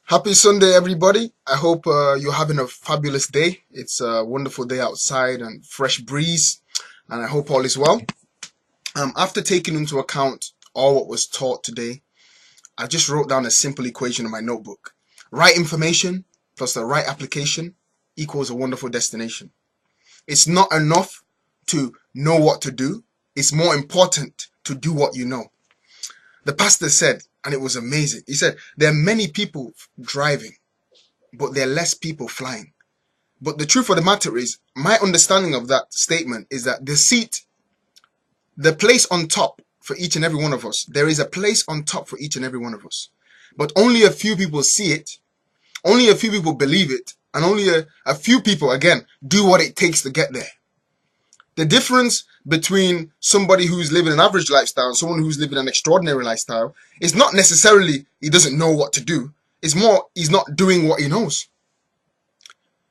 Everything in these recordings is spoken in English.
Happy Sunday, everybody. I hope you're having a fabulous day. It's a wonderful day outside and fresh breeze, and I hope all is well. After taking into account all what was taught today, I just wrote down a simple equation in my notebook. Right information plus the right application equals a wonderful destination. It's not enough to know what to do. It's more important to do what you know. The pastor said, and it was amazing. He said, there are many people driving, but there are less people flying. But the truth of the matter is, my understanding of that statement is that the place on top for each and every one of us, there is a place on top for each and every one of us. But only a few people see it, only a few people believe it, and only a few people, again, do what it takes to get there. The difference between somebody who's living an average lifestyle and someone who's living an extraordinary lifestyle is not necessarily he doesn't know what to do. It's more he's not doing what he knows.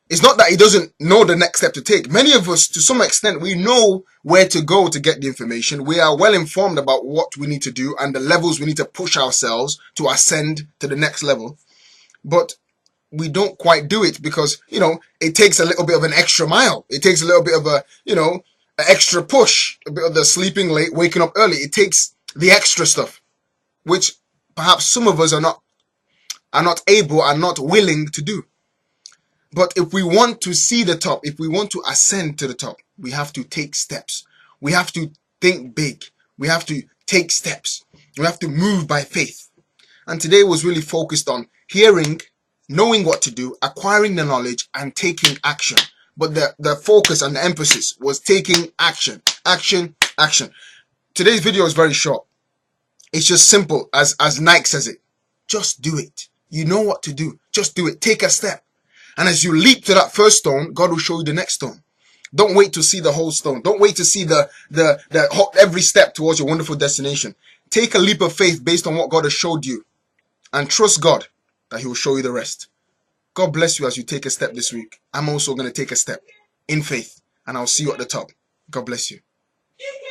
It's not that he doesn't know the next step to take. Many of us, to some extent, we know where to go to get the information. We are well informed about what we need to do and the levels we need to push ourselves to ascend to the next level. But we don't quite do it because, it takes a little bit of an extra mile. It takes a little bit of an extra push, a bit of the sleeping late, waking up early. It takes the extra stuff, which perhaps some of us are not able and not willing to do. But if we want to see the top, if we want to ascend to the top, we have to take steps. We have to think big. We have to take steps. We have to move by faith. And today was really focused on hearing, knowing what to do, acquiring the knowledge, and taking action. But the focus and the emphasis was taking action. Action, action. Today's video is very short. It's just simple, as Nike says it. Just do it. You know what to do. Just do it. Take a step. And as you leap to that first stone, God will show you the next stone. Don't wait to see the whole stone. Don't wait to see every step towards your wonderful destination. Take a leap of faith based on what God has showed you. And trust God that He will show you the rest. God bless you as you take a step this week. I'm also going to take a step in faith. And I'll see you at the top. God bless you.